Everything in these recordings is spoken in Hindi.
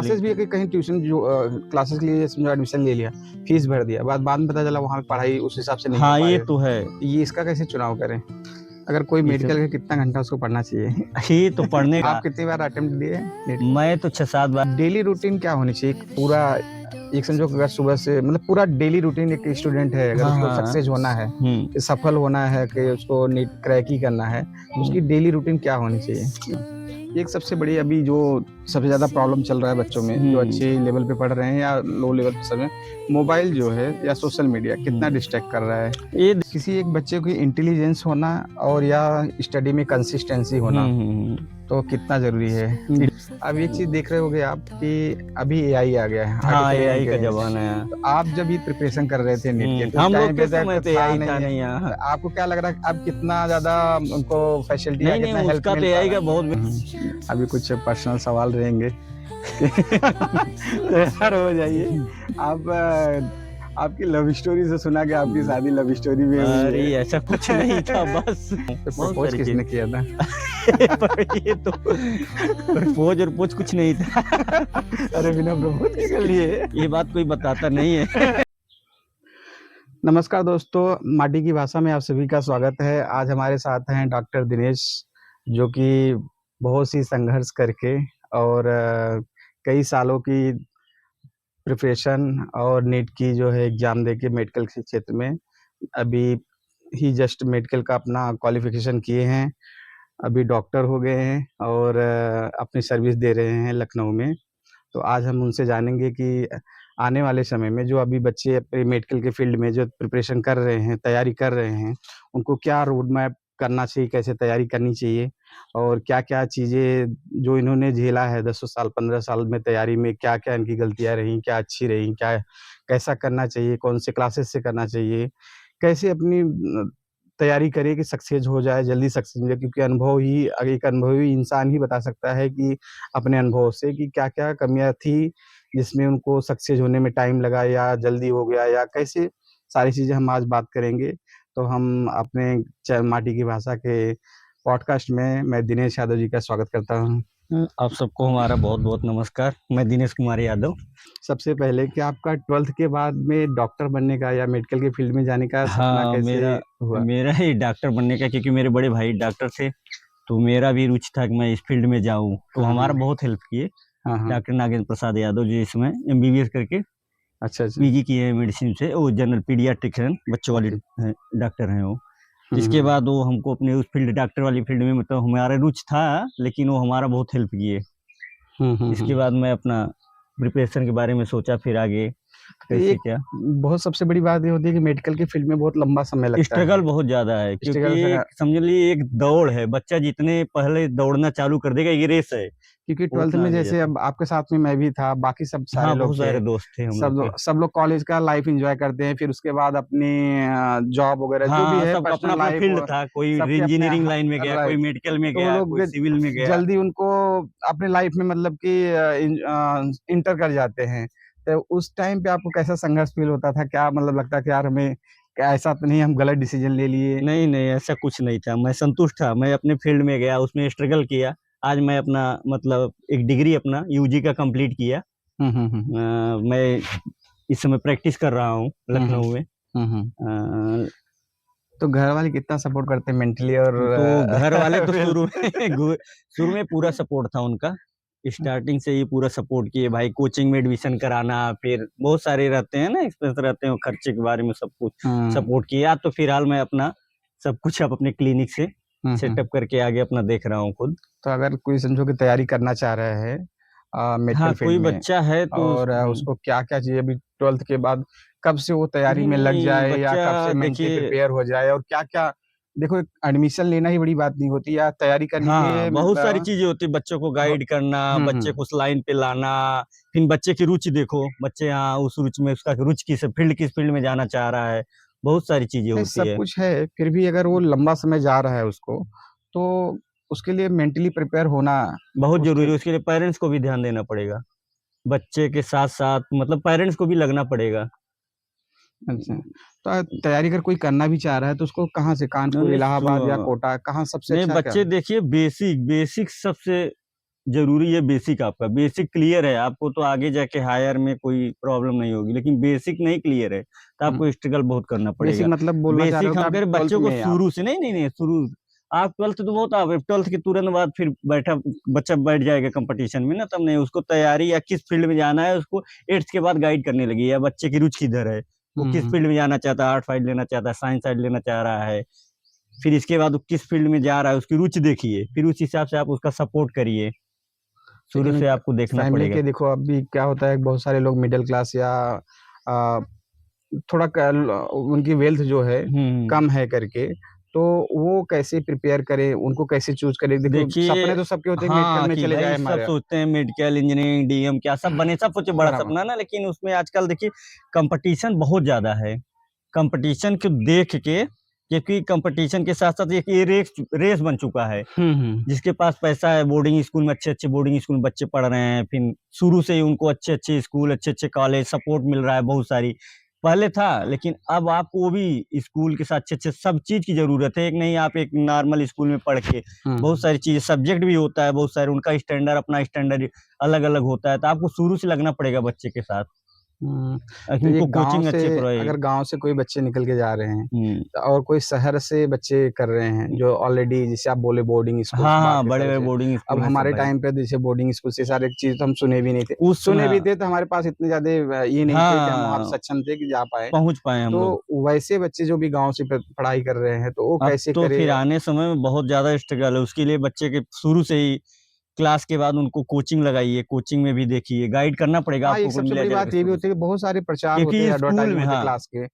क्लासेस भी कहीं ट्यूशन जो क्लासेस के लिए समझो एडमिशन ले लिया, फीस भर दिया, बाद में पता चला वहाँ पे पढ़ाई उस हिसाब से नहीं हो हाँ पा ये रही, तो है। ये इसका कैसे चुनाव करें? अगर कोई ये मेडिकल का कितना घंटा उसको पढ़ना चाहिए? ये तो पढ़ने का आप कितनी बार अटेम्प्ट दिए हैं? मैं तो 6-7 बार। डेली रूटीन क्या होनी चाहिए? पूरा एक समझो कि अगर सुबह से मतलब पूरा डेली रूटीन एक स्टूडेंट है, अगर उसको सक्सेस होना है, कि सफल होना है, कि उसको नीट क्रैक ही करना है, तो उसकी डेली रूटीन क्या होनी चाहिए? एक सबसे बड़ी अभी जो सबसे ज़्यादा प्रॉब्लम चल रहा है बच्चों में, जो अच्छे लेवल पे पढ़ रहे हैं या लो लेवल पे सब है, मोबाइल जो है या सोशल मीडिया कितना डिस्ट्रैक्ट कर रहा है। ये किसी एक बच्चे की इंटेलिजेंस होना और या स्टडी में कंसिस्टेंसी होना तो कितना ज़रूरी है। अब एक चीज़ देख रहे होगे आप कि अभी एआई आ गया है, हाँ एआई का जमाना है। तो आप जब ये प्रिपरेशन कर रहे थे नीट के, तो हम लोग टाइम के पे समय पे एआई था नहीं यहाँ। आपको क्या लग रहा है अब कितना ज़्यादा उनको फैसिलिटी नहीं नहीं, उसका तो एआई का बहुत। अभी कुछ पर्सनल सवाल रहेंगे तैयार हो जाइए। आप आपकी लव स्टोरी से सुना कि आपकी शादी लव स्टोरी में हुई है। अरे ऐसा कुछ नहीं था बस। प्रपोज किसने किया था? ये तो प्रपोज और पोज कुछ नहीं था। अरे बिना प्रपोज के कर लिए? ये बात कोई बताता नहीं है। नमस्कार दोस्तों, माटी की भाषा में आप सभी का स्वागत है। आज हमारे साथ हैं डॉक्टर दिनेश, जो कि बहुत सी संघर्ष करके और कई सालों की प्रिपरेशन और नीट की जो है एग्ज़ाम देके मेडिकल के क्षेत्र में अभी ही जस्ट मेडिकल का अपना क्वालिफिकेशन किए हैं, अभी डॉक्टर हो गए हैं और अपनी सर्विस दे रहे हैं लखनऊ में। तो आज हम उनसे जानेंगे कि आने वाले समय में जो अभी बच्चे मेडिकल के फील्ड में जो प्रिपरेशन कर रहे हैं, तैयारी कर रहे हैं, उनको क्या रोड मैप करना चाहिए, कैसे तैयारी करनी चाहिए और क्या-क्या चीज़ें जो इन्होंने झेला है 10 साल, 15 साल में तैयारी में, क्या-क्या इनकी गलतियाँ रहीं, क्या अच्छी रहीं, क्या कैसा करना चाहिए, कौन से क्लासेस से करना चाहिए, कैसे अपनी तैयारी करें कि सक्सेस हो जाए, जल्दी सक्सेस मिले, क्योंकि एक अनुभवी इंसान ही बता सकता है कि अपने अनुभव से कि क्या-क्या कमियाँ थी, जिसमें उनको सक्सेस होने में टाइम लगा या जल्दी हो गया या कैसे, सारी चीज़ें हम आज बात करेंगे। तो हम अपने माटी की भाषा के पॉडकास्ट में मैं दिनेश यादव जी का स्वागत करता हूँ। आप सबको हमारा बहुत-बहुत नमस्कार। मैं दिनेश कुमार यादव। सबसे पहले क्या आपका 12th के बाद में डॉक्टर बनने का या मेडिकल के फील्ड में जाने का सपना कैसे हुआ? मेरा ही डॉक्टर बनने का, क्योंकि मेरे बड़े भाई डॉक्टर थे, तो मेरा भी रुचि था कि मैं इस फील्ड में जाऊँ, तो हमारा बहुत हेल्प किए। डॉक्टर नागेंद्र प्रसाद यादव जी इसमें एमबीबीएस करके अच्छा। पीजी किए हैं मेडिसिन से, वो जनरल पीडियाट्रिशियन बच्चों वाले डॉक्टर हैं वो। इसके बाद वो हमको अपने उस फील्ड डॉक्टर वाली फील्ड में मतलब हमारा रुचि था, लेकिन वो हमारा बहुत हेल्प किए। इसके बाद मैं अपना प्रिपरेशन के बारे में सोचा, फिर आगे कैसे क्या। बहुत सबसे बड़ी बात ये होती है कि मेडिकल के फील्ड में बहुत लंबा समय लगता है। स्ट्रगल बहुत ज्यादा है, क्योंकि समझ लीजिए एक दौड़ है। बच्चा जितने पहले दौड़ना चालू कर देगा, ये रेस है। क्योंकि 12th में जैसे अब आपके साथ में मैं भी था, बाकी सब सारे लोग बहुत सारे दोस्त थे हम लोग। सब लोग कॉलेज का लाइफ एंजॉय करते हैं, फिर उसके बाद अपनी जॉब वगैरह जो भी है सबका अपना अपना फील्ड था। कोई इंजीनियरिंग लाइन में गया, कोई मेडिकल में गया, कोई सिविल में गया। जल्दी उनको अपने लाइफ में मतलब कि इंटर कर जाते हैं। तो उस टाइम पे आपको कैसा संघर्ष फील होता था? क्या मतलब लगता है कि यार हमें ऐसा तो नहीं हम गलत डिसीजन ले लिए? नहीं ऐसा कुछ नहीं था। मैं संतुष्ट था। मैं अपने फील्ड में गया, उसमें स्ट्रगल किया। आज मैं अपना मतलब एक डिग्री अपना यूजी का कंप्लीट किया। मैं इस समय प्रैक्टिस कर रहा हूँ लखनऊ में। तो घर वाले कितना सपोर्ट करते हैं मेंटली? और तो घर वाले तो शुरू में पूरा सपोर्ट था उनका। स्टार्टिंग से ही पूरा सपोर्ट किए। भाई कोचिंग में एडमिशन कराना, फिर बहुत सारे रहते हैं ना एक्सपेंस रहते हैं, खर्चे के बारे में सब कुछ सपोर्ट किया। तो फिलहाल मैं अपना सब कुछ अब अपने क्लिनिक से सेटअप करके आगे अपना देख रहा हूँ खुद। तो अगर कोई समझो कि तैयारी करना चाह रहा है मेडिकल फील्ड कोई में, बच्चा है तो और उसको क्या-क्या चाहिए अभी 12th के बाद, कब से वो तैयारी में लग जाए या कब से मेंटली प्रिपेयर हो जाए, और क्या-क्या? देखो एडमिशन लेना ही बड़ी बात नहीं होती, या तैयारी करनी है। बहुत सारी चीजें होती है। बच्चों को गाइड करना, बच्चे को उस लाइन पे लाना, फिर बच्चे की रुचि देखो। बच्चे उस रुचि में उसका रुचि किस फील्ड में जाना चाह रहा है। बहुत सारी चीजें होती सब कुछ है, फिर भी अगर वो लंबा समय जा रहा है उसको, तो उसके लिए मेंटली प्रिपेयर होना बहुत जरूरी है। उसके लिए पेरेंट्स को भी ध्यान देना पड़ेगा। बच्चे के साथ साथ मतलब पेरेंट्स को भी लगना पड़ेगा। अच्छा, तो तैयारी अगर कोई करना भी चाह रहा है तो उसको कहाँ से, कानपुर, इलाहाबाद या कोटा, कहाँ सबसे अच्छा क्या? बच्चे देखिए बेसिक सबसे जरूरी है बेसिक आपका, बेसिक क्लियर है आपको तो आगे जाके हायर में कोई प्रॉब्लम नहीं होगी, लेकिन बेसिक नहीं क्लियर है तो आपको स्ट्रगल बहुत करना बेसिक पड़ेगा। मतलब बोलना चाह रहे हो बेसिक कि हम आप कह रहे 12th बच्चों को में हैं आप? शुरू से, नहीं नहीं नहीं शुरू, आप 12th तो बहुत, आप 12th के तुरंत बाद फिर बच्चा बैठ जाएगा कंपटीशन में ना, तब नहीं, उसको तैयारी या किस फील्ड में जाना है उसको 8th के बाद गाइड करने लगी, या बच्चे की रुचि किधर है, वो किस फील्ड में जाना चाहता है, आर्ट साइड लेना चाहता है, साइंस साइड लेना चाह रहा है, फिर इसके बाद वो किस फील्ड में जा रहा है उसकी रुचि देखिए, फिर उस हिसाब से आप उसका सपोर्ट करिए, शुरू लेकिन से आपको देखना फैमिली पड़ेगा। के देखो अभी क्या होता है, बहुत सारे लोग मिडिल क्लास या आ, थोड़ा उनकी वेल्थ जो है कम है करके, तो वो कैसे प्रिपेयर करें, उनको कैसे चूज करें? देखो देखिए, सपने तो सबके होते हैं कि मेडिकल हाँ में कि चले भाई जाए सब हमारे। सोचते हैं मेडिकल इंजीनियरिंग डीएम क्या सब बने, सब सोचे बड़ा बराबर। सपना ना, लेकिन उसमें आजकल देखिए कंपटीशन बहुत ज्यादा है, कंपटीशन को देख के, क्योंकि कंपटीशन के साथ साथ एक ये रेस बन चुका है, जिसके पास पैसा है बोर्डिंग स्कूल में, अच्छे अच्छे बोर्डिंग स्कूल में बच्चे पढ़ रहे हैं, फिर शुरू से ही उनको अच्छे अच्छे स्कूल, अच्छे अच्छे कॉलेज सपोर्ट मिल रहा है बहुत सारी, पहले था लेकिन अब आपको वो भी स्कूल के साथ अच्छे अच्छे सब चीज की जरूरत है, एक नहीं आप एक नॉर्मल स्कूल में पढ़ के बहुत सारी चीजें, सब्जेक्ट भी होता है बहुत सारे, उनका स्टैंडर्ड अपना स्टैंडर्ड अलग अलग होता है, तो आपको शुरू से लगना पड़ेगा बच्चे के साथ, तो ये उनको गांव कोचिंग से, अच्छे करवाए। अगर गांव से कोई बच्चे निकल के जा रहे हैं और कोई शहर से बच्चे कर रहे हैं जो ऑलरेडी, जैसे आप बोले बोर्डिंग स्कूल हाँ बात हाँ, है बड़े सारे बड़े से। बोर्डिंग अब स्कूल में सब हमारे है टाइम पे जैसे बोर्डिंग स्कूल से सारे चीज तो हम सुने भी नहीं थे, उस समय। सुने भी थे तो हमारे पास इतने ज्यादा ये नहीं थे कि हम वहां पे हाँ, सक्षम थे कि जा पाए। पहुंच पाए हम तो लोग। वैसे बच्चे जो भी गांव से पढ़ाई कर रहे हैं तो वो अब कैसे तो करे? फिर आने समय में बहुत ज्यादा स्ट्रगल है उसके लिए, बच्चे के शुरू से ही क्लास के बाद उनको कोचिंग लगाइए, कोचिंग में भी देखिए, गाइड करना पड़ेगा हाँ, आपको एक कोई सबसे मिला बड़ी जाएगा बात ये भी शुरू होती से, है कि बहुत सारे प्रचार होते हैं, क्योंकि स्कूल में, एडवर्टाइजमेंट होते हैं हाँ क्लास के,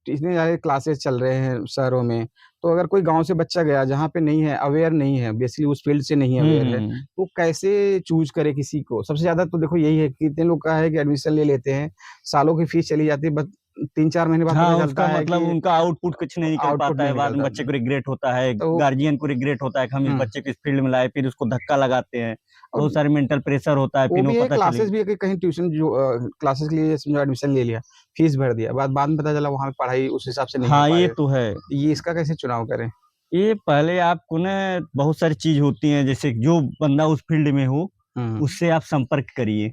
इतने सारे क्लासेस चल रहे हैं शहरों में। तो अगर कोई गांव से बच्चा गया जहाँ पे नहीं है, अवेयर नहीं है, बेसिकली उस फील्ड से नहीं अवेयर है, हम्म, तो कैसे चूज करे किसी को? सबसे ज्यादा तो देखो यही है कि इतने लोग का है कि एडमिशन ले लेते हैं, सालों की फीस चली जाती है, बस 3-4 महीने बाद पता हाँ चलता उसका है मतलब कि उनका आउटपुट कुछ नहीं निकल आउटपुट पाता नहीं है, बाद में निकलता। बच्चे को रिग्रेट होता है, तो गार्जियन को रिग्रेट होता है कि हम इस हम्म बच्चे को इस फील्ड में लाए, फिर उसको धक्का लगाते हैं, और बहुत सारे मेंटल प्रेशर होता है, वो फिर वो भी है, पता चले। क्लासेस भी है कि कहीं ट्यूशन जो क्लासेस के लिए समझो एडमिशन ले लिया, फीस भर दिया, बाद बाद में पता चला वहाँ पे पढ़ाई उस हिसाब से नहीं हो हाँ पा ये रही, तो है, तो ये इसका कैसे चुनाव करें? ये पहले आपको ना बहुत सारी चीज होती हैं, जैसे जो बंदा उस फील्ड में हो हम्म उससे आप संपर्क करिए,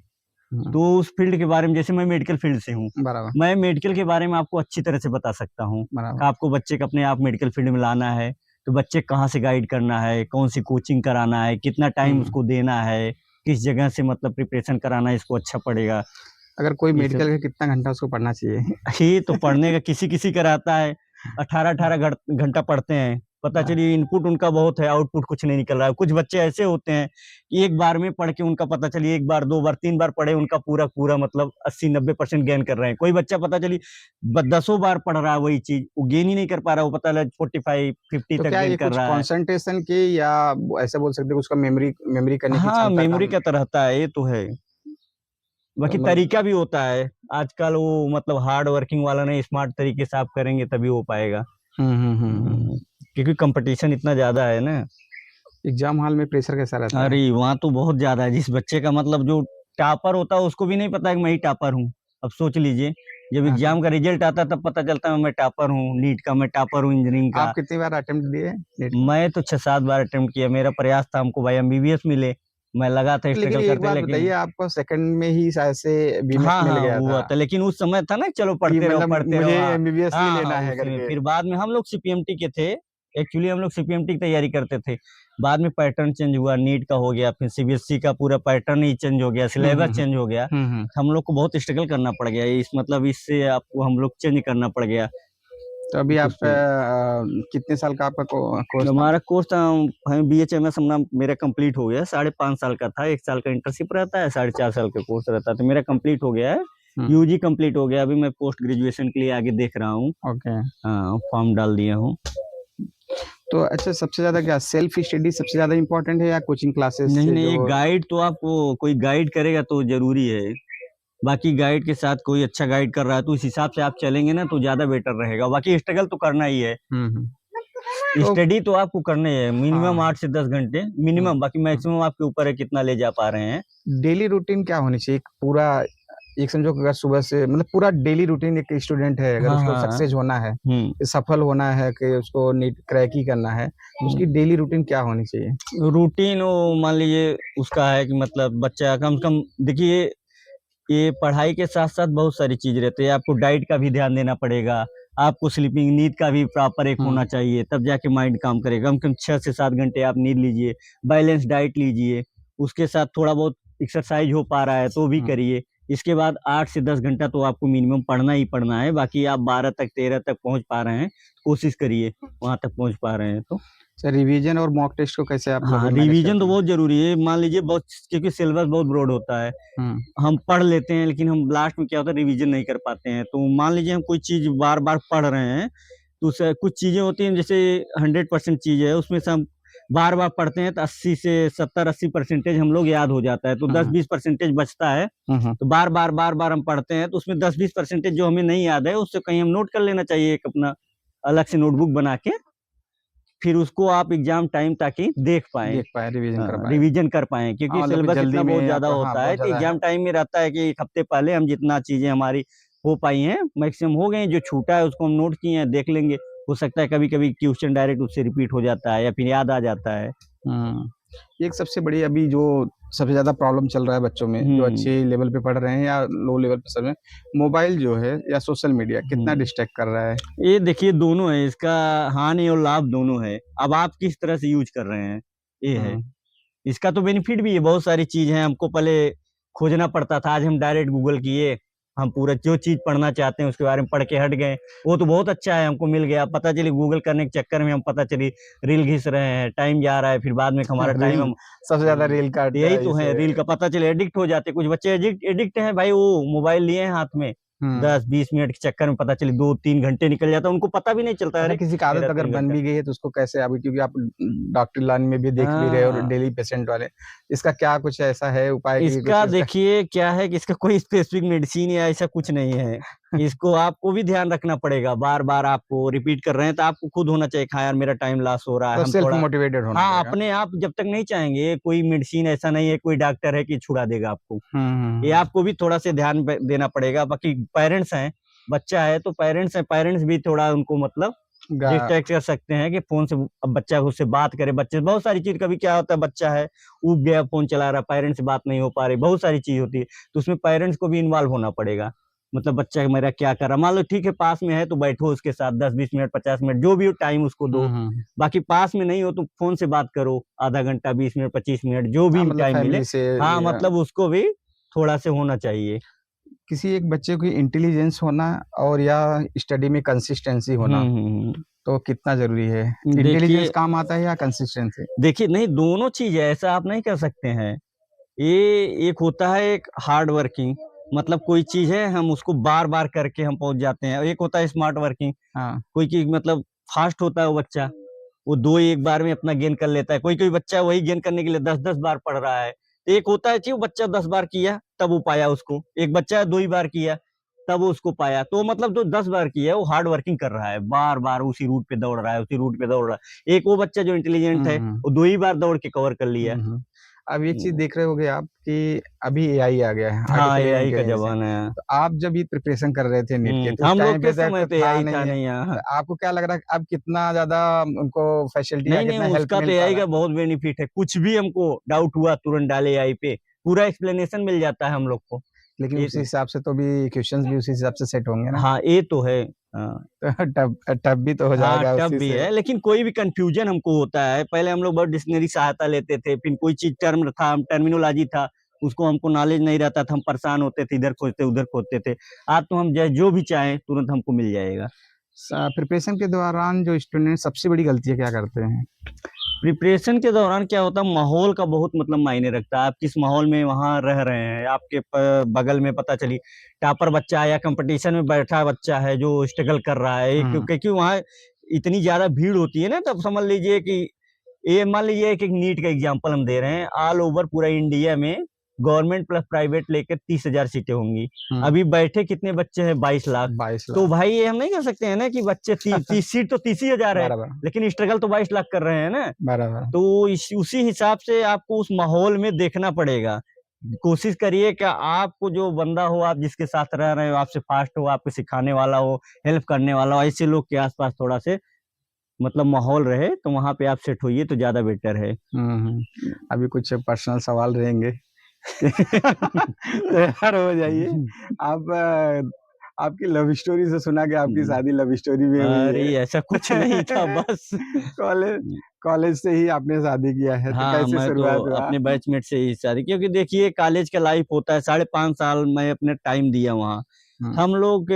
हम्म, तो उस फील्ड के बारे में, जैसे मैं मेडिकल फील्ड से हूँ, बराबर मैं मेडिकल के बारे में आपको अच्छी तरह से बता सकता हूँ बराबर। कि आपको बच्चे को अपने आप मेडिकल फील्ड में लाना है तो बच्चे कहाँ से गाइड करना है, कौन सी कोचिंग कराना है, कितना टाइम हम्म उसको देना है, किस जगह से मतलब प्रिपरेशन कराना है, इसको अच्छा पड़ेगा, अगर कोई ये मेडिकल सब। का कितना घंटा उसको पढ़ना चाहिए? ये तो पढ़ने का किसी किसी का रहता है 18-18 घंटा पढ़ते हैं, पता चलिए इनपुट उनका बहुत है, आउटपुट कुछ नहीं निकल रहा है, कुछ बच्चे ऐसे होते हैं कि एक बार में पढ़ के उनका पता चलिए एक बार 2 बार 3 बार पढ़े उनका पूरा पूरा मतलब 80-90% गेन कर रहे हैं, कोई बच्चा पता चली 10 बार पढ़ रहा है वही चीज, वो गेन ही नहीं कर पा रहा, वो पता लगा 45-50 तो तक क्या गेन ये कर कुछ रहा है। कंसंट्रेशन के या ऐसा बोल सकते हैं कि उसका मेमोरी मेमोरी करने की हाँ क्षमता मेमोरी कम? का तो रहता है, ये तो है, बाकी मतलब तरीका भी होता है, आजकल वो मतलब हार्ड वर्किंग वाला नहीं, स्मार्ट तरीके से आप करेंगे तभी हो पाएगा। हम्म, क्योंकि कंपटीशन इतना ज्यादा है ना। एग्जाम हॉल में प्रेशर कैसा रहता है? अरे वहाँ तो बहुत ज्यादा है, जिस बच्चे का मतलब जो टॉपर होता है उसको भी नहीं पता है कि मैं ही टॉपर हूँ, अब सोच लीजिए, जब हाँ हाँ। एग्जाम का रिजल्ट आता है तब पता चलता है मैं टॉपर हूँ, नीट का मैं टॉपर हूँ, इंजीनियरिंग का। आप कितनी बार अटेम्प्ट दिए नीट का? मैं तो 6-7 बार अटेम्प्ट किया, मेरा प्रयास था हमको भाई एमबीबीएस मिले, मैं लगा था लेकिन स्ट्रगल एक करते, बात लेकिन बताइए, आपको सेकंड में ही शायद से बीमेट हाँ मिल हाँ गया हुआ था था, लेकिन उस समय था ना चलो कि पढ़ते रहो मतलब पढ़ते रहो, मुझे हाँ एमबीबीएस ही हाँ लेना हाँ है उसी में, करके? फिर बाद में हम लोग सीपीएमटी के थे, एक्चुअली हम लोग सीपीएमटी की तैयारी करते थे, बाद में पैटर्न चेंज हुआ, नीट का हो गया, फिर सीबीएसई का पूरा पैटर्न ही चेंज हो गया, सिलेबस चेंज हो गया, हम्म। हम लोग को बहुत स्ट्रगल करना पड़ गया, इस मतलब इससे आपको हम लोग चेंज करना पड़ गया तो अभी आप कुछ चीज। कितने साल का आपका कोर्स था? हमारा कोर्स था बीएचएमएस अपना, मेरा कंप्लीट हो गया, 5.5 साल का था, 1 साल का इंटर्नशिप रहता है, 4.5 साल का कोर्स रहता है, तो मेरा कंप्लीट हो गया है, यूजी कंप्लीट हो गया, अभी मैं पोस्ट ग्रेजुएशन के लिए आगे देख रहा हूँ, ओके। हाँ फॉर्म डाल दिया हूँ। तो अच्छा, सबसे ज्यादा क्या सेल्फ स्टडी सबसे ज्यादा इम्पोर्टेंट है या कोचिंग क्लासेस नहीं से नहीं, जो? ये गाइड तो आपको कोई गाइड करेगा तो जरूरी है, बाकी गाइड के साथ कोई अच्छा गाइड कर रहा है तो उस हिसाब से आप चलेंगे ना तो ज्यादा बेटर रहेगा, बाकी स्ट्रगल तो करना ही है, तो स्टडी तो आपको करने है मिनिमम हाँ 8 से 10 घंटे मिनिमम, बाकी मैक्सिमम आपके ऊपर है कितना ले जा पा रहे हैं। डेली रूटीन क्या होनी चाहिए? एक पूरा एक समझो कि अगर सुबह से मतलब पूरा डेली रूटीन एक स्टूडेंट है, अगर हाँ, उसको हाँ, हाँ। सक्सेस होना है, सफल होना है, कि उसको नीट क्रैक ही करना है, तो उसकी डेली रूटीन क्या होनी चाहिए? रूटीन वो मान लीजिए उसका है कि मतलब बच्चा कम से कम देखिए ये पढ़ाई के साथ साथ बहुत सारी चीज रहती है। आपको डाइट का भी ध्यान देना पड़ेगा, आपको स्लीपिंग नींद का भी प्रॉपर एक होना चाहिए, तब जाके माइंड काम करेगा। कम से कम 6 से 7 घंटे आप नींद लीजिए, बैलेंस डाइट लीजिए, उसके साथ थोड़ा बहुत एक्सरसाइज हो पा रहा है तो भी करिए। इसके बाद 8 से 10 घंटा तो आपको मिनिमम पढ़ना ही पढ़ना है। बाकी आप 12 तक 13 तक पहुंच पा रहे हैं, कोशिश करिए वहां तक पहुंच पा रहे हैं तो। सर रिवीजन और मॉक टेस्ट को कैसे आप लोग हाँ, मैनेज रिवीजन करते तो हैं? बहुत जरूरी है। मान लीजिए बहुत, क्योंकि सिलेबस बहुत ब्रॉड होता है, हम पढ़ लेते हैं लेकिन हम लास्ट में क्या होता है रिवीजन नहीं कर पाते हैं। तो मान लीजिए हम कोई चीज बार बार पढ़ रहे हैं तो उससे कुछ चीजें होती हैं, जैसे 100% चीज है उसमें से हम बार बार पढ़ते हैं तो 80 से 70-80% हम लोग याद हो जाता है, तो 10-20% बचता है। तो बार बार हम पढ़ते हैं तो उसमें 10-20% जो हमें नहीं याद है उससे कहीं हम नोट कर लेना चाहिए, एक अपना अलग से नोटबुक बना के, फिर उसको आप एग्जाम टाइम ताकि देख पाए, रिवीजन कर पाए, क्योंकि मतलब कि सिलेबस जल्दी इतना बहुत में ज्यादा आपका होता है बहुत तो ज़्यादा है। एग्जाम टाइम में रहता है कि एक हफ्ते पहले हम जितना चीजें हमारी हो पाई हैं मैक्सिमम हो गई, जो छूटा है उसको हम नोट किए हैं देख लेंगे। हो सकता है कभी कभी क्वेश्चन डायरेक्ट उससे रिपीट हो जाता है या फिर याद आ जाता है। एक सबसे बड़ी अभी जो सबसे ज़्यादा प्रॉब्लम चल रहा है बच्चों में, जो अच्छे लेवल पे पढ़ रहे हैं या लो लेवल पे, सब में मोबाइल जो है या सोशल मीडिया कितना डिस्ट्रैक्ट कर रहा है? ये देखिए दोनों है, इसका हानि और लाभ दोनों है। अब आप किस तरह से यूज कर रहे हैं ये है। इसका तो बेनिफिट भी है, बहुत सारी चीज है। हमको पहले खोजना पड़ता था, आज हम डायरेक्ट गूगल किए, हम पूरा जो चीज पढ़ना चाहते हैं उसके बारे में पढ़ के हट गए। वो तो बहुत अच्छा है, हमको मिल गया पता चली। गूगल करने के चक्कर में हम पता चली रील घिस रहे हैं, टाइम जा रहा है, फिर बाद में हमारा टाइम रील हम सबसे ज़्यादा रील काटता यही है तो है, इसे। रील का पता चले एडिक्ट हो जाते। कुछ बच्चे एडिक्ट हैं भाई, वो मोबाइल लिए हैं हाथ में, 10-20 मिनट के चक्कर में पता चले 2-3 घंटे निकल जाता है, उनको पता भी नहीं चलता। अच्छा, अरे किसी का आदत मेरा अगर 3 घंटा। बन भी गई है तो उसको कैसे, अभी क्योंकि आप डॉक्टर लाइन में भी देख भी रहे हो और हाँ, डेली पेशेंट वाले, इसका क्या कुछ ऐसा है उपाय कि कुछ इसका इसका? देखिए क्या है कि इसका कोई स्पेसिफिक मेडिसिन या ऐसा कुछ नहीं है। इसको आपको भी ध्यान रखना पड़ेगा, बार बार आपको रिपीट कर रहे हैं तो आपको खुद होना चाहिए हाँ यार मेरा टाइम लॉस हो रहा है, मतलब हम सेल्फ थोड़ा। मोटिवेटेड होना हाँ, पड़ेगा। अपने आप जब तक नहीं चाहेंगे, कोई मेडिसिन ऐसा नहीं है, कोई डॉक्टर है कि छुड़ा देगा आपको। ये आपको भी थोड़ा से ध्यान देना पड़ेगा। बाकी पेरेंट्स हैं, बच्चा है तो पेरेंट्स है, पेरेंट्स भी थोड़ा उनको मतलब गा डिस्ट्रैक्ट कर सकते हैं कि फोन से अब बच्चा उससे बात करे। बच्चे बहुत सारी चीज, कभी क्या होता है बच्चा है ऊब गया, फोन चला रहा, पेरेंट्स से बात नहीं हो पा रही, बहुत सारी चीज होती है। तो उसमें पेरेंट्स को भी इन्वॉल्व होना पड़ेगा। मतलब बच्चा मेरा क्या कर रहा, मान लो ठीक है पास में है तो बैठो उसके साथ 10-20 मिनट 50 मिनट जो भी टाइम उसको दो। बाकी पास में नहीं हो तो फोन से बात करो, आधा घंटा 20 मिनट 25 मिनट जो हाँ, भी मतलब टाइम मिले। फैमिली से हाँ, या मतलब उसको भी थोड़ा से होना चाहिए। किसी एक बच्चे की इंटेलिजेंस होना और या स्टडी में कंसिस्टेंसी होना, तो कितना ज़रूरी है? इंटेलिजेंस देखिए काम आता है या कंसिस्टेंसी? देखिए नहीं, दोनों चीज है, ऐसा आप नहीं कर सकते हैं। ये एक होता है एक हार्ड वर्किंग, मतलब कोई चीज है हम उसको बार बार करके हम पहुंच जाते हैं। एक होता है स्मार्ट वर्किंग, हाँ, कोई चीज मतलब फास्ट होता है वो बच्चा, वो दो एक बार में अपना गेन कर लेता है। कोई कोई बच्चा वही गेन करने के लिए 10-10 बार पढ़ रहा है। तो एक होता है कि वो बच्चा 10 बार किया तब वो पाया उसको, एक बच्चा 2 ही बार किया तब वो उसको पाया। तो मतलब जो 10 बार किया है वो हार्ड वर्किंग कर रहा है, बार बार उसी रूट पे दौड़ रहा है, उसी रूट पे दौड़ रहा है। एक वो बच्चा जो इंटेलिजेंट है वो 2 ही बार दौड़ के कवर कर लिया। अब एक चीज़ हम्म, देख रहे होंगे आप कि अभी एआई आ गया है, हाँ, आर्टिफिशियल एआई का इंटेलिजेंस है। जमाना है। तो आप जब ये प्रिपरेशन कर रहे थे नीट के, तो उस हम लोग टाइम के पे तो समय कुछ तो था एआई था नहीं है। नहीं तो यहाँ। आपको क्या लग रहा है अब कितना ज़्यादा उनको फैसिलिटी या नहीं नहीं, कितना हेल्प उसका तो मिल पा एआई रहा का है? बहुत बेनिफिट है, कुछ भी हमको डाउट हुआ तुरंत डाले एआई पे, पूरा एक्सप्लेनेशन मिल जाता है हम लोग को। लेकिन ये उसी हिसाब से तो भी क्वेश्चंस भी उसी हिसाब से सेट होंगे ना? हाँ, ये तो है। हाँ, तो टफ टफ भी तो हो हाँ, जाएगा टफ उसी भी से। है लेकिन कोई भी कंफ्यूजन हमको होता है, पहले हम लोग बहुत डिक्शनरी सहायता लेते थे, फिर कोई चीज टर्म था, टर्मिनोलॉजी था, उसको हमको नॉलेज नहीं रहता था, हम परेशान होते थे, इधर खोजते उधर खोजते थे। आज तो हम जो भी चाहें तुरंत हमको मिल जाएगा। प्रिपरेशन के दौरान जो स्टूडेंट सबसे बड़ी गलतियाँ क्या करते हैं? प्रिपरेशन के दौरान क्या होता है, माहौल का बहुत मतलब मायने रखता है। आप किस माहौल में वहां रह रहे हैं, आपके बगल में पता चली टॉपर बच्चा है या कंपटीशन में बैठा बच्चा है जो स्ट्रगल कर रहा है, क्योंकि वहाँ इतनी ज्यादा भीड़ होती है ना, तब समझ लीजिए कि ये मान लीजिए एक नीट का एग्जाम्पल हम दे रहे हैं, ऑल ओवर पूरा इंडिया में गवर्नमेंट प्लस प्राइवेट लेकर 30,000 सीटें होंगी। अभी बैठे कितने बच्चे हैं, 22 लाख। 22 लाख। तो भाई ये हम नहीं कर सकते हैं ना कि बच्चे 30 सीट तो 30,000 है, बराबर, लेकिन स्ट्रगल तो 22 लाख कर रहे हैं ना। बराबर। तो उसी हिसाब से आपको उस माहौल में देखना पड़ेगा कोशिश करिए कि आपको जो बंदा हो, आप जिसके साथ रह रहे हो, आपसे फास्ट हो, आपको सिखाने वाला हो, हेल्प करने वाला हो, ऐसे लोग के आस-पास थोड़ा से मतलब माहौल रहे, तो वहाँ पे आप सेट होइए तो ज़्यादा बेटर है। अभी कुछ पर्सनल सवाल रहेंगे। तैयार हो जाइए। आप आपकी लव स्टोरी से सुना कि आपकी शादी लव स्टोरी में हुई अरे! है। ऐसा कुछ नहीं था बस। कॉलेज कॉलेज से ही आपने शादी किया है, तो हाँ, कैसे मैं तो शुरुआत हुआ? अपने बैचमेट से ही शादी क्योंकि देखिए कॉलेज का लाइफ होता है, साढ़े 5 साल मैं अपने टाइम दिया वहाँ। हुँ, हम लोग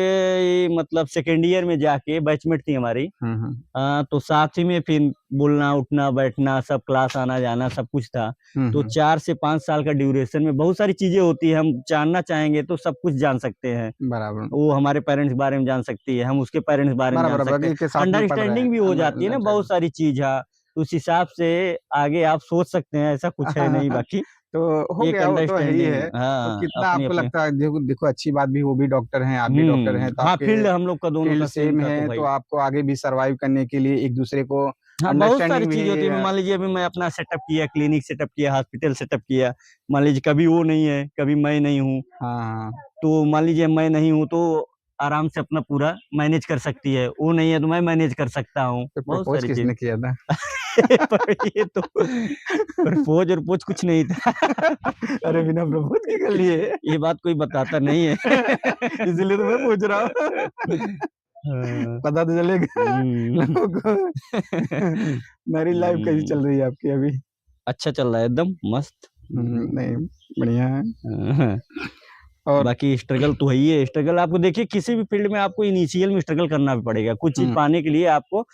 मतलब सेकंड ईयर में जाके बैचमेट थी हमारी। हुँ, हुँ। तो साथ ही में फिर बोलना, उठना, बैठना, सब क्लास आना-जाना सब कुछ था। हुँ, तो हुँ। 4 से 5 साल का ड्यूरेशन में बहुत सारी चीज़ें होती हैं, हम जानना चाहेंगे तो सब कुछ जान सकते हैं। बराबर। वो हमारे पेरेंट्स के बारे में जान सकती है, हम उसके पेरेंट्स के बारे में जान बराबर, सकते हैं। बराबर, एक के साथ में पढ़ रहे हैं। अंडरस्टैंडिंग भी हो जाती है ना बहुत अंडरस्टैंडिंग। सारी चीज़ हाँ, तो उस हिसाब से आगे आप सोच सकते हैं, ऐसा कुछ है नहीं बाकी तो हो एक गया, वो तो है ही अंडरस्टैंडिंग है। तो हाँ, कितना आपको अपनी-अपनी लगता है, देखो देखो अच्छी बात भी, वो भी डॉक्टर हैं, आप भी डॉक्टर हैं, तो हाँ, आपके फील्ड हम लोग का दोनों फील्ड का सेम सेम था तो है, तो भाई आपको आगे भी सर्वाइव करने के लिए एक-दूसरे को हाँ, बहुत सारी अंडरस्टैंडिंग भी चीज़ होती है। मान लीजिए अभी मैं अपना सेटअप किया, क्लिनिक सेटअप किया, हॉस्पिटल सेटअप किया। मान लीजिए कभी वो नहीं है, कभी मैं नहीं हूँ, हाँ, हाँ। तो मान लीजिए मैं नहीं हूँ तो आराम से अपना पूरा मैनेज कर सकती है। वो नहीं है तो मैं मैनेज कर सकता हूँ, तो बहुत प्रपोज़ सारी चीज़। किसने किया था? पर ये तो प्रपोज़ कुछ नहीं था। अरे बिना प्रपोज़ के कर लिए? ये बात कोई बताता नहीं है। इसीलिए तो मैं पूछ रहा हूँ। हाँ, पता तो चलेगा हुँ। लोगों को। मैरिज लाइफ़ कैसी हुँ, चल रही है आपकी अभी? अच्छा चल रहा है एकदम मस्त। नहीं, बढ़िया है। हाँ। और बाकी स्ट्रगल तो है ही है, स्ट्रगल आपको देखिए किसी भी फ़ील्ड में आपको इनिशियल में स्ट्रगल करना भी पड़ेगा। कुछ चीज़ हुँ, पाने के लिए आपको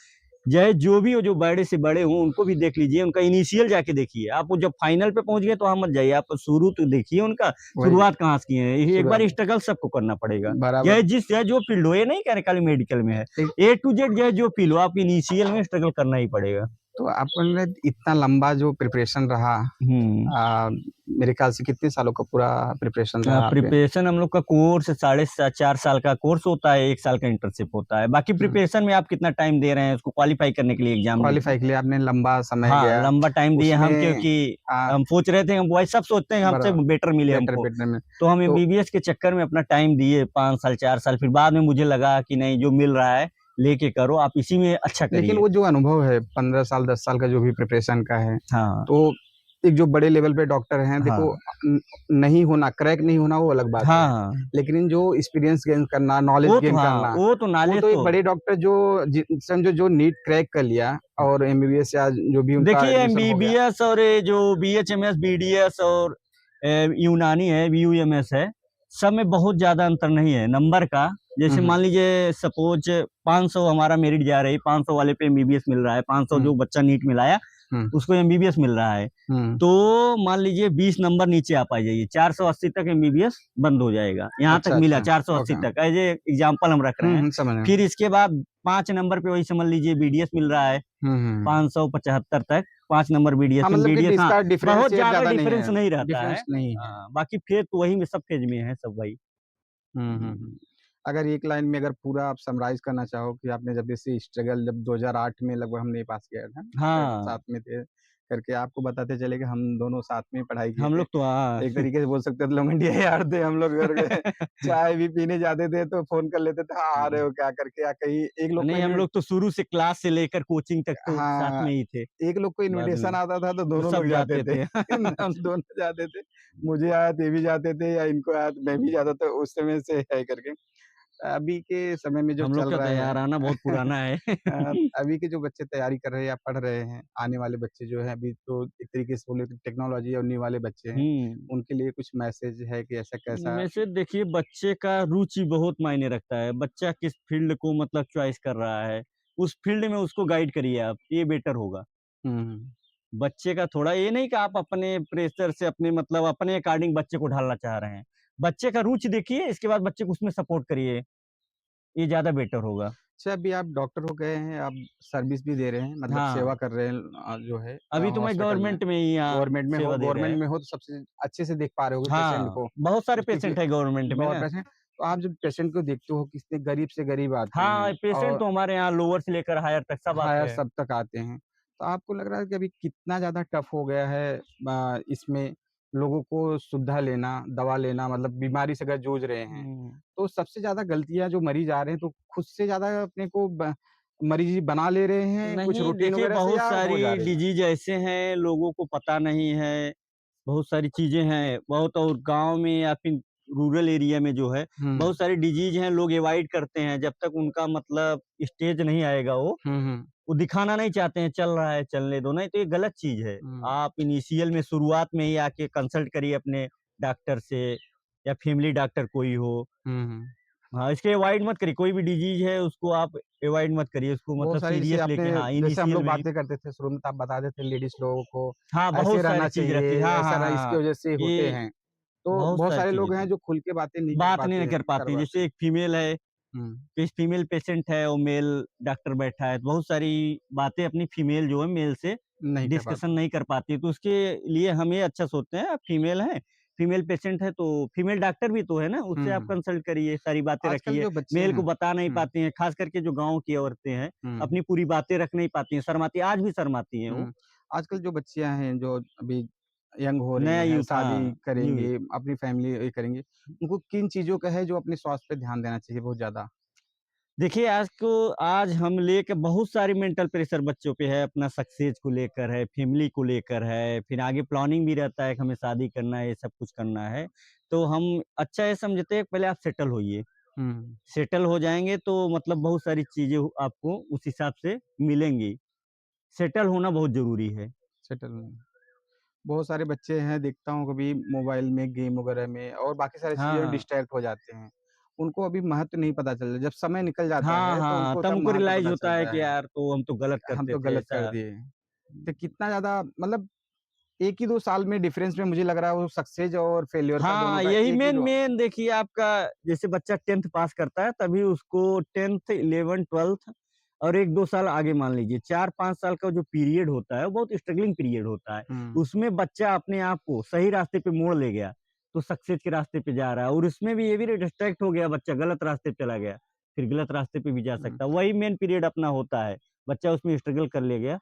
चाहे जो भी हो, जो बड़े से बड़े हों, उनको भी देख लीजिए, उनका इनिशियल जाके देखिए। आप वो जब फाइनल पे पहुँच गए तो वहाँ मत जाइए, आप शुरू तो देखिए उनका, वही शुरुआत कहाँ से किए हैं। एक बार शुरुआत स्ट्रगल सबको करना पड़ेगा। बराबर। चाहे जो फ़ील्ड हो, ये नहीं कह रहे खाली मेडिकल में है। एक ए टू ज़ेड चाहे जो फ़ील्ड हो, आपको इनिशियल में स्ट्रगल करना ही पड़ेगा। तो आपने इतना लंबा जो प्रिपरेशन रहा, हुँ। अ, मेरे ख़्याल से कितने सालों का पूरा प्रिपरेशन रहा आप पे? प्रिपरेशन हम लोग का कोर्स साढ़े सा 4 साल का कोर्स होता है, 1 साल का इंटर्नशिप होता है। बाकी हुँ, प्रिपरेशन में आप कितना टाइम दे रहे हैं, उसको क्वालीफाई करने के लिए एग्ज़ाम देते हैं। क्वालीफाई के लिए आपने लंबा समय हाँ, गया, लंबा टाइम दिए हम उसमें क्योंकि अ, हम सोच रहे थे हम वही सब सोचते हैं हमसे बड़ा बेटर मिले बेटर हमको। बेटर में तो हम तो एमबीबीएस के चक्कर में अपना टाइम दिए 5 साल, 4 साल फिर बाद में मुझे लगा कि नहीं जो मिल रहा है, लेके करो आप इसी में अच्छा लेकिन करिए। वो जो अनुभव है 15 साल, 10 साल का जो भी प्रिपरेशन का है, हाँ, तो एक जो बड़े लेवल पे डॉक्टर हैं, देखो हाँ। न नहीं होना, क्रैक नहीं होना वो अलग बात है। हाँ, हाँ। लेकिन जो एक्सपीरियंस गेन करना, नॉलेज गेन करना, वो तो वो नॉलेज तो एक तो बड़े डॉक्टर जो समझो जो नीट क्रैक कर लिया और एमबीबीएस या जो भी उनका देखिए एडमिशन हो गया। एमबीबीएस और ये जो बीएचएमएस, बीडीएस और यूनानी है, बीयूएमएस है, सब में बहुत ज़्यादा अंतर नहीं है नंबर का। हुँ, जैसे हुँ, मान लीजिए सपोज़ 500 हमारा मेरिट जा रही है, 500 वाले पे एमबीबीएस मिल रहा है, 500 हुँ, जो बच्चा नीट में लाया, हुँ, उसको एमबीबीएस मिल रहा है। हुँ। तो मान लीजिए 20 नंबर नीचे आप आ जाइए, 480 तक एमबीबीएस बंद हो जाएगा। यहाँ तक अच्छा, मिला अच्छा, 480 ओके। तक एज़ ए एग्ज़ाम्पल हम रख रहे हैं। समझ रहा हूँ। फिर इसके बाद 5 नंबर पे वही समझ लीजिए बीडीएस मिल रहा है। हुँ, हुँ। 575 तक 5 नंबर हाँ, बीडीएस में मतलब कि बीडीएस हाँ, इसका बहुत डिफरेंशिएट ज़्यादा ज़्यादा नहीं डिफरेंस है, नहीं रहता है। डिफरेंस नहीं है। बाकी फेज़ तो वही में सब फेज़ में है सब वही। हुँ, हुँ, हुँ। अगर एक लाइन में अगर पूरा आप समराइज़ करना चाहो कि आपने जब जैसे स्ट्रगल जब 2008 में लगभग हमने पास किया था, शायद हाँ, साथ में थे, करके आपको बताते चले कि हम दोनों साथ में पढ़ाई किए हम थे। लोग तो हाँ। एक तरीके से बोल सकते हैं लौंडिया यार थे हम लोग करके चाय भी पीने जाते थे तो फ़ोन कर लेते थे, हाँ, आ रहे हो क्या करके, या कहीं एक लोग को नहीं हम लोग तो शुरू से क्लास से लेकर कोचिंग तक तो साथ हाँ, में ही थे, एक लोग को बाद इन्विटेशन में आता था तो तो दोनों सब लोग जाते जाते थे। थे। हम दोनों जाते थे। मुझे आया तो ये भी जाते थे या इनको आया तो मैं भी जाता था, उस समय से है करके। अभी के समय में जो हम लोग चल का रहा तो है याराना बहुत पुराना है। अभी के जो बच्चे तैयारी कर रहे हैं या पढ़ रहे हैं, आने वाले बच्चे जो हैं अभी तो एक तरीके से बोले तो टेक्नोलॉजी होने वाले बच्चे हैं, हुँ। उनके लिए कुछ मैसेज है कि ऐसा कैसा मैसेज देखिए बच्चे का रुचि बहुत मायने रखता है। बच्चा किस फ़ील्ड को मतलब चॉइस कर रहा है, उस फ़ील्ड में उसको गाइड करिए आप, ये बेटर होगा। हुँ, हुँ। बच्चे का थोड़ा ये नहीं कि आप अपने प्रेशर से अपने मतलब अपने अकॉर्डिंग बच्चे को ढालना चाह रहे हैं। बच्चे का रुचि देखिए, इसके बाद बच्चे को उसमें सपोर्ट करिए, ये ज़्यादा बेटर होगा। अच्छा अभी आप डॉक्टर हो गए हैं, आप सर्विस भी दे रहे हैं, मतलब हाँ, सेवा कर रहे हैं जो है अभी तो मैं हॉस्पिटल में। गवर्नमेंट में ही यहाँ सेवा दे रहे हैं। गवर्नमेंट में हो तो सबसे अच्छे से देख पा रहे होगे पेशेंट हाँ, को। बहुत सारे उसकी के पेशेंट हैं गवर्नमेंट में और ना। पेशेंट तो आप जब पेशेंट को देखते हो कितने गरीब से गरीब आते हाँ, हैं पेशेंट और तो हमारे यहाँ लोअर से लेकर हायर तक सब आते हायर हैं। सब तक आते हैं। तो आपको लग रहा है कि अभी कितना ज़्यादा टफ हो गया है इसमें लोगों को सुविधा लेना, दवा लेना मतलब बीमारी से अगर जूझ रहे हैं, हुँ। तो सबसे ज़्यादा गलतियाँ जो मरीज़ आ रहे हैं, तो खुद से ज़्यादा अपने को मरीज़ बना ले रहे हैं, कुछ नहीं, रूटीन देखिए वगैरह से बहुत या हो जा सारी रही हैं? डिजीज़ ऐसे हैं, लोगों को पता नहीं है, बहुत सारी चीज़ें हैं, बहुत और गाँव में या फिर रूरल एरिया में जो है, हुँ, बहुत सारी डिजीज़ हैं, लोग अवॉइड करते हैं, जब तक उनका मतलब स्टेज नहीं आएगा हुँ, हुँ, वो दिखाना नहीं चाहते हैं, चल रहा है, चलने दो, नहीं तो ये गलत चीज़ है। हुँ, आप इनिशियल में शुरुआत में ही आके कंसल्ट करिए अपने डॉक्टर से या फैमिली डॉक्टर कोई हो। हुँ, हुँ। हाँ, इसके अवॉइड मत करिए, कोई भी डिजीज़ है उसको आप अवॉइड मत करिए, उसको बहुत मतलब सारी जैसे सीरियस आपने लेके हाँ, जैसे हम इनिशियल लोग में ही बातें करते थे शुरू में तो आप बता देते लेडीज़ लोगों को हाँ, ऐसे बहुत रहना सारी चीज़ रहती है। चाहिए, हाँ, ऐसा हाँ, ना हाँ, इसकी हाँ। वज़ह से होते ये हैं। तो बहुत बहुत सारी सारे चीज़ें लोग हैं थी। जो खुल के बातें नहीं बात नहीं कर कर पाते हैं, पाते जैसे हैं। एक फीमेल है, हुँ, इस फीमेल पेशेंट है और मेल डॉक्टर बैठा है, तो बहुत सारी बातें अपनी फीमेल जो है मेल से नहीं कर डिस्कशन पाते। नहीं कर पाती है, तो उसके लिए हम ये अच्छा सोचते हैं, आप फीमेल हैं, फीमेल पेशेंट है तो फीमेल डॉक्टर भी तो है ना, हुँ, उससे आप हुँ। कंसल्ट करिए, सारी बातें आजकल रखिए। जो बच्चे मेल हैं को बता नहीं हुँ, पाती हैं, खास करके जो गाँव की औरतें हैं, हुँ, अपनी पूरी बातें रख नहीं पाती हैं, शर्माती हैं, आज भी शर्माती हैं वो। हुँ। आजकल जो बच्चियाँ हैं जो अभी यंग हो रही नया हैं, यूथ शादी हाँ, न्यू यूथ। करेंगी, अपनी फैमिली ये करेंगी, उनको किन चीज़ों का है जो अपने स्वास्थ्य पे ध्यान देना चाहिए बहुत ज़्यादा? देखिए, आज हम लेके बहुत सारी मेंटल प्रेशर बच्चों पे है, अपना सक्सेस को लेकर है, फैमिली को लेकर है, फिर आगे प्लानिंग भी रहता है कि हमें शादी करना है, ये सब कुछ करना है। तो हम अच्छा ये समझते हैं कि पहले आप सेटल होइए। हुँ, सेटल हो जाएँगे तो मतलब बहुत सारी चीज़ें आपको उस हिसाब से मिलेंगी। सेटल होना बहुत ज़रूरी है। सेटल बहुत सारे बच्चे हैं देखता हूँ कभी मोबाइल में गेम वगैरह में और बाकी सारी चीज़ों में हाँ, डिस्ट्रैक्ट हो जाते हैं। उनको अभी महत्व नहीं पता चल रहा, जब समय निकल जाता हाँ, है तो हाँ, उनको तब तब उनको महत्व रियलाइज़ पता होता है चलता कि है, यार तो हम तो गलत हम करते तो थे गलत कर ऐसा। दिए। तो कितना ज़्यादा मतलब 1 ही 2 साल में डिफरेंस में मुझे लग रहा है वो सक्सेस और फेल्योर का दोनों हाँ, का यही एक ही मेन दो मेन देखिए आपका जैसे बच्चा 10th पास करता है तभी उसको 10th, 11th, 12th और 1-2 साल आगे मान लीजिए 4-5 साल का जो पीरियड होता है वो बहुत स्ट्रगलिंग पीरियड होता है। हुँ, उसमें बच्चा अपने आप को सही रास्ते पे मोड़ ले गया, तो सक्सेस के रास्ते पे जा रहा है और उसमें भी ये भी डिस्ट्रैक्ट हो गया बच्चा गलत रास्ते पे चला गया, फिर गलत रास्ते पे भी जा हुँ। सकता है। वही मेन पीरियड अपना होता है, बच्चा उसमें स्ट्रगल कर ले गया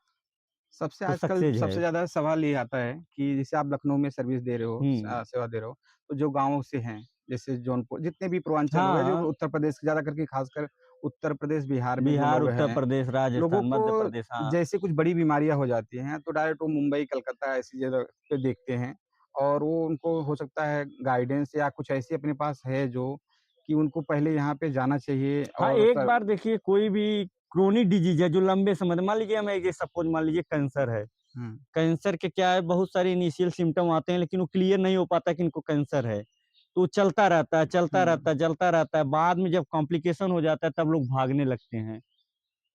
सबसे तो आजकल सक्सेस है। सबसे ज़्यादा सवाल ये आता है कि जैसे आप लखनऊ में सर्विस दे रहे हो हुँ। सेवा दे रहे हो, तो जो गाँव से हैं, जैसे जौनपुर जितने भी पूर्वांचल हो गए, जो हाँ, उत्तर प्रदेश ज़्यादा करके खासकर उत्तर प्रदेश, बिहार में जो बिहार, लोग उत्तर हैं, प्रदेश, लोगों राजस्थान, मध्य को प्रदेश हाँ। जैसे कुछ बड़ी बीमारियाँ हो जाती हैं, तो डायरेक्ट वो मुंबई, कलकत्ता ऐसी जगह पे देखते हैं और वो उनको हो सकता है गाइडेंस या कुछ ऐसी अपने पास है जो कि उनको पहले यहाँ पे जाना चाहिए हाँ, और एक स बार देखिए कोई भी क्रोनिक डिजीज़ है जो लंबे समय मान लीजिए हमें ये सपोज़ मान लीजिए कैंसर है। हुँ, कैंसर के क्या है बहुत सारे इनिशियल सिम्पटम आते हैं लेकिन वो क्लियर नहीं हो पाता कि इनको कैंसर है। तो वो चलता रहता है, चलता हुँ, रहता है, चलता रहता है। बाद में जब कॉम्प्लिकेशन हो जाता है तब लोग भागने लगते हैं।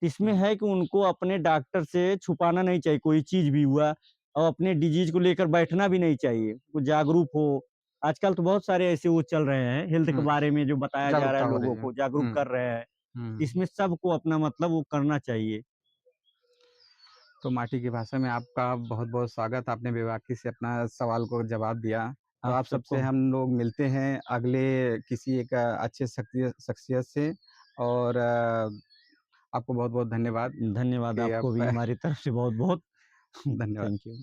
इसमें हुँ, है कि उनको अपने डॉक्टर से छुपाना नहीं चाहिए कोई चीज़ भी हुआ और अपने डिजीज़ को लेकर बैठना भी नहीं चाहिए। वो जागरूक हो। आजकल तो बहुत सारे ऐसे वो चल रहे हैं हेल्थ के हुँ, बारे में जो बताया जा रहा जागरूकता है हो रही लोगों है। को, जागरूक हुँ, कर रहे हैं। हुँ। इसमें सबको अपना मतलब वो करना चाहिए। तो माटी की भाषा में आपका बहुत-बहुत स्वागत। आपने बेबाकी से अपना सवाल को जवाब दिया। तो आप आप सबसे सबको हम लोग मिलते हैं अगले किसी एक अच्छे शख्सियत से और आपको बहुत-बहुत धन्यवाद धन्यवाद कि आपको आप भी हमारी तरफ से बहुत-बहुत धन्यवाद। Thank you.